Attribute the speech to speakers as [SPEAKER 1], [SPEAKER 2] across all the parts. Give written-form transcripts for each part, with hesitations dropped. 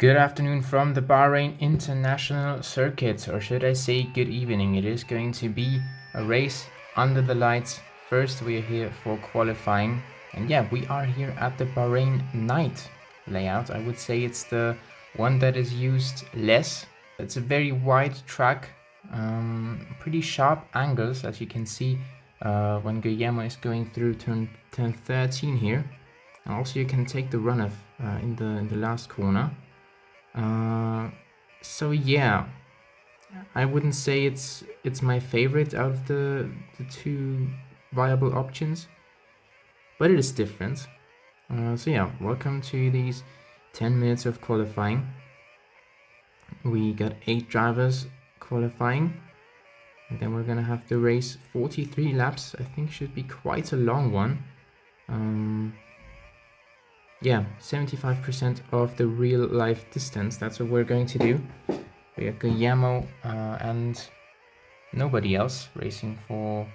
[SPEAKER 1] Good afternoon from the Bahrain International Circuit, or should I say good evening. It is going to be a race under the lights. First, we are here for qualifying. And yeah, we are here at the Bahrain night layout. I would say it's the one that is used less. It's a very wide track, pretty sharp angles, as you can see when Guillermo is going through turn 13 here. And also you can take the runoff in the last corner. So yeah, I wouldn't say it's my favorite out of the two viable options, but it is different. So yeah, welcome to these 10 minutes of qualifying. We got 8 drivers qualifying, and then we're gonna have to race 43 laps. I think should be quite a long one. Yeah, 75% of the real life distance. That's what we're going to do. We got Guillermo and nobody else racing for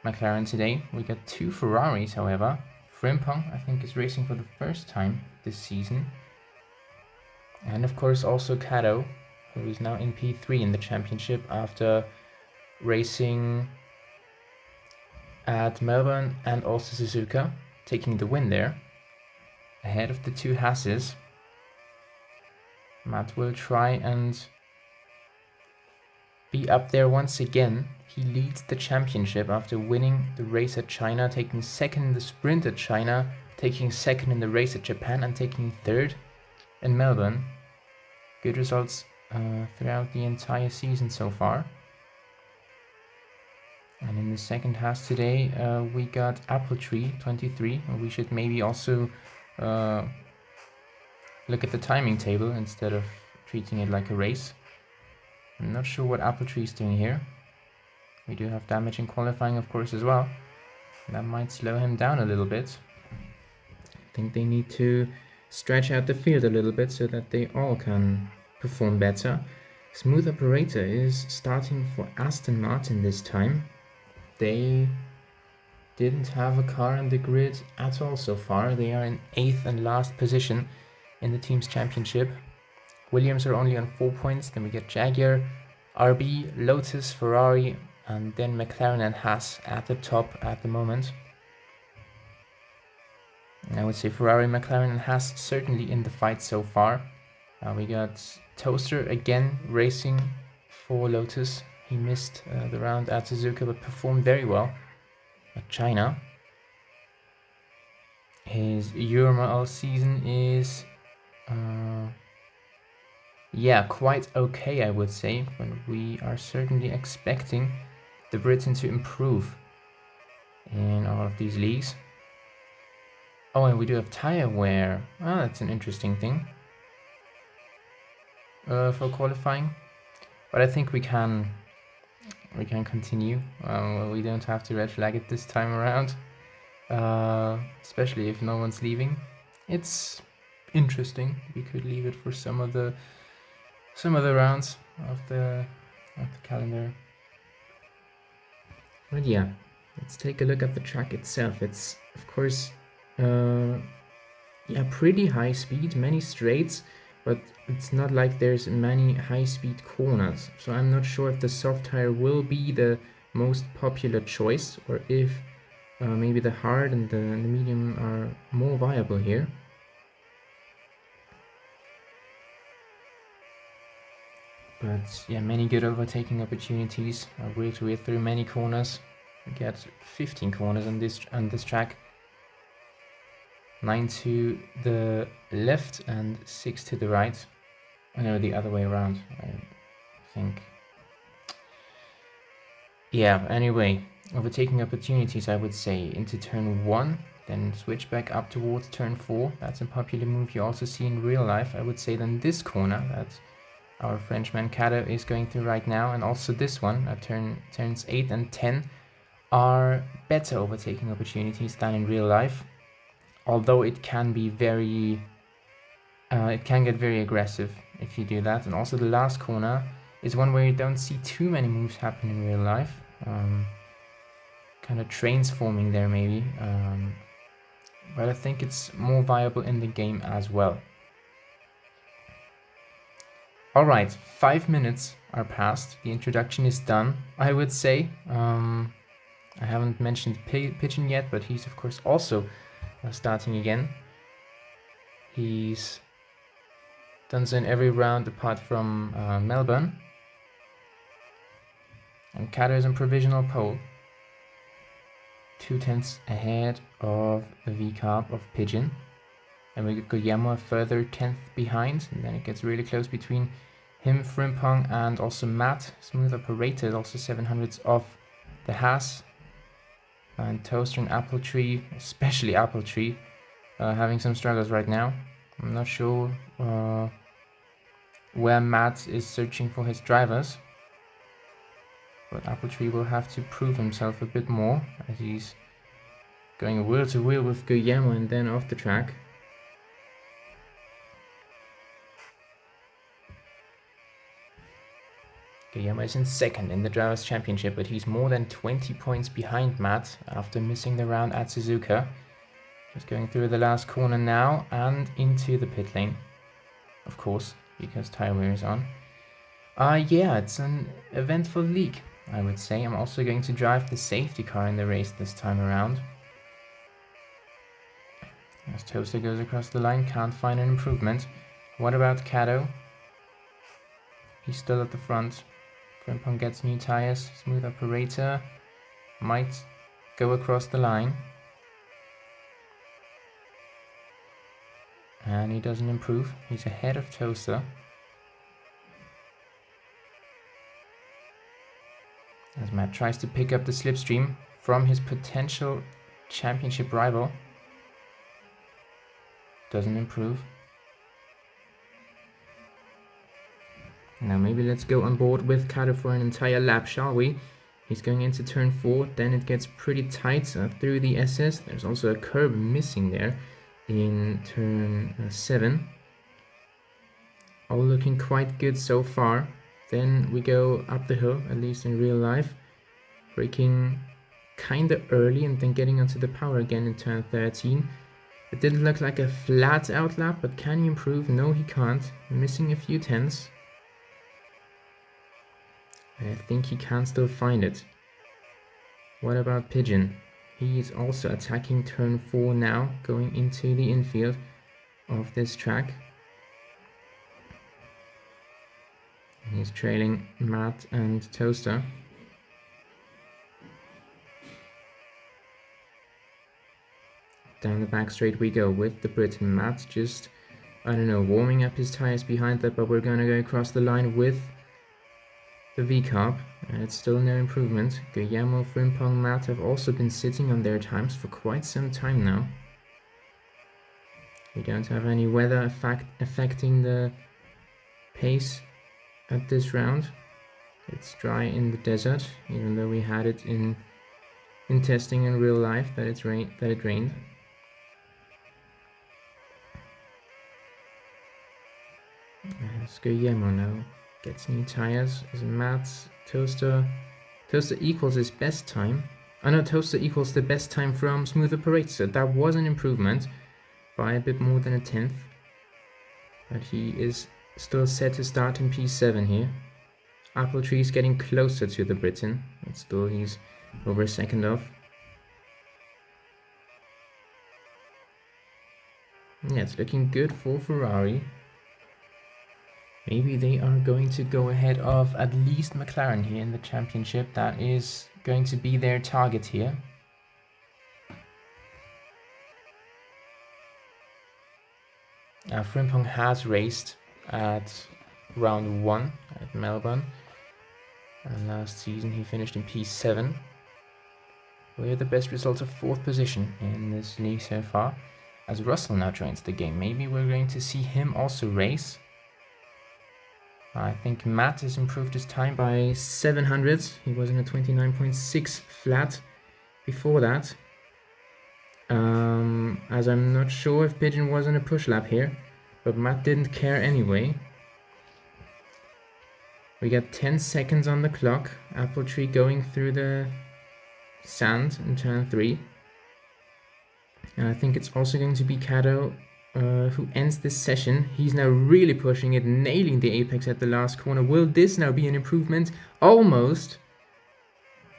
[SPEAKER 1] McLaren today. We got 2 Ferraris, however. Frimpong, I think, is racing for the first time this season. And of course also Kato, who is now in P3 in the championship after racing at Melbourne and also Suzuka, taking the win there. Ahead of the 2 Hasses. Matt will try and be up there once again. He leads the championship after winning the race at China, taking second in the sprint at China, taking second in the race at Japan, and taking third in Melbourne. Good results throughout the entire season so far. And in the second Haas today, we got Tree 23. We should maybe also look at the timing table instead of treating it like a race. I'm not sure what Tree is doing here. We do have damage in qualifying, of course, as well. That might slow him down a little bit. I think they need to stretch out the field a little bit so that they all can perform better. Smooth Operator is starting for Aston Martin this time. They didn't have a car on the grid at all so far. They are in 8th and last position in the team's championship. Williams are only on 4 points. Then we get Jaguar, RB, Lotus, Ferrari, and then McLaren and Haas at the top at the moment. And I would say Ferrari, McLaren, and Haas certainly in the fight so far. We got Toaster again racing for Lotus. He missed the round at Suzuka but performed very well at China. His Euroma all season is quite okay, I would say, but we are certainly expecting the Britain to improve in all of these leagues. Oh, and we do have tire wear. Oh, that's an interesting thing for qualifying, but I think we can continue. We don't have to red flag it this time around, especially if no one's leaving. It's interesting. We could leave it for some of the rounds of the calendar. But yeah, let's take a look at the track itself. It's of course pretty high speed, many straights, but it's not like there's many high-speed corners. So I'm not sure if the soft tire will be the most popular choice, or if maybe the hard and the medium are more viable here. But yeah, many good overtaking opportunities. We're through many corners. We get 15 corners on this track. 9 to the left and 6 to the right. I know the other way around, I think. Yeah, anyway, overtaking opportunities, I would say, into turn 1, then switch back up towards turn 4. That's a popular move you also see in real life. I would say then this corner that our Frenchman Kato is going through right now, and also this one at turns 8 and 10 are better overtaking opportunities than in real life. Although it can be it can get very aggressive if you do that. And also the last corner is one where you don't see too many moves happen in real life. Kind of trains forming there maybe. But I think it's more viable in the game as well. Alright, 5 minutes are past. The introduction is done, I would say. I haven't mentioned Pigeon yet, but he's of course also starting again. He's done so in every round apart from Melbourne. And Kato is on provisional pole. 2 tenths ahead of the V-carb of Pigeon. And we got Guillermo a further 10th behind, and then it gets really close between him, Frimpong, and also Matt. Smooth operated, also 700s off the Haas. And Toaster and Apple Tree, especially Apple Tree, having some struggles right now. I'm not sure where Matt is searching for his drivers. But Apple Tree will have to prove himself a bit more, as he's going wheel to wheel with Guillermo and then off the track. Guillermo is in second in the Drivers' Championship, but he's more than 20 points behind Matt after missing the round at Suzuka. Just going through the last corner now and into the pit lane, of course, because tyre wear is on. Yeah, it's an eventful league, I would say. I'm also going to drive the safety car in the race this time around. As Toaster goes across the line, can't find an improvement. What about Kato? He's still at the front. Frimpong gets new tires. Smooth operator might go across the line. And he doesn't improve. He's ahead of Toaster. As Matt tries to pick up the slipstream from his potential championship rival. Doesn't improve. Now maybe let's go on board with Kato for an entire lap, shall we? He's going into turn 4, then it gets pretty tight through the SS. There's also a curb missing there in turn 7. All looking quite good so far. Then we go up the hill, at least in real life. Braking kinda early and then getting onto the power again in turn 13. It didn't look like a flat out lap, but can he improve? No, he can't. Missing a few tenths. I think he can still find it. What about Pigeon? He is also attacking turn 4 now, going into the infield of this track. He's trailing Matt and Toaster. Down the back straight we go with the Briton. Matt just, I don't know, warming up his tires behind that, but we're gonna go across the line with the V-carb, and it's still no improvement. Guillermo, Frimpong, Matt have also been sitting on their times for quite some time now. We don't have any weather affecting the pace at this round. It's dry in the desert, even though we had it in testing in real life that it rained. It's Guillermo now. Gets new tires. Is Matt's Toaster equals his best time. Oh no, Toaster equals the best time from Smooth Operator. So that was an improvement by a bit more than a tenth. But he is still set to start in P7 here. Apple Tree is getting closer to the Briton, but still he's over a second off. Yeah, it's looking good for Ferrari. Maybe they are going to go ahead of at least McLaren here in the championship. That is going to be their target here. Frimpong has raced at round 1 at Melbourne. And last season he finished in P7. With the best result of 4th position in this league so far. As Russell now joins the game, maybe we're going to see him also race. I think Matt has improved his time by 700. He was in a 29.6 flat before that. As I'm not sure if Pigeon was in a push lap here, but Matt didn't care anyway. We got 10 seconds on the clock. Apple Tree going through the sand in turn 3. And I think it's also going to be Kato who ends this session. He's now really pushing it, nailing the apex at the last corner. Will this now be an improvement? Almost.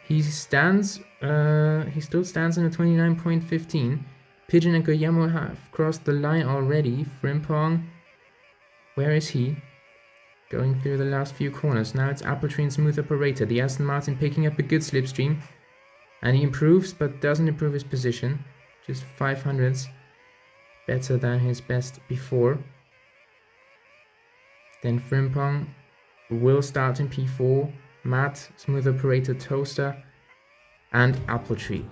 [SPEAKER 1] He still stands on a 29.15. Pigeon and Guillermo have crossed the line already. Frimpong, where is he? Going through the last few corners. Now it's Appletree and Smooth Operator. The Aston Martin picking up a good slipstream. And he improves, but doesn't improve his position. Just 500ths better than his best before. Then Frimpong will start in P4. Matt, Smooth Operator, Toaster, and Appletree.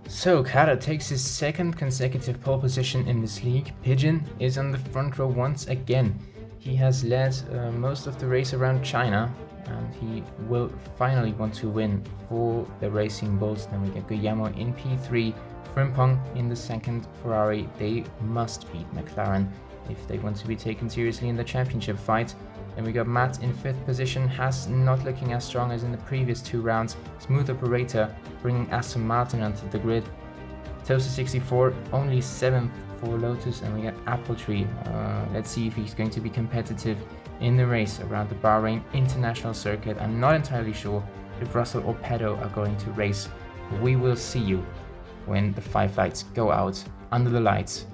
[SPEAKER 1] So Kara takes his second consecutive pole position in this league. Pigeon is on the front row once again. He has led most of the race around China, and he will finally want to win for the Racing Bulls. Then we get Guillermo in P3, Frimpong in the second Ferrari. They must beat McLaren if they want to be taken seriously in the championship fight. Then we got Matt in 5th position, Haas not looking as strong as in the previous 2 rounds. Smooth Operator bringing Aston Martin onto the grid. Toaster 64 only 7th for Lotus, and we got Appletree. Let's see if he's going to be competitive in the race around the Bahrain International Circuit. I'm not entirely sure if Russell or Pedo are going to race. We will see you when the 5 lights go out under the lights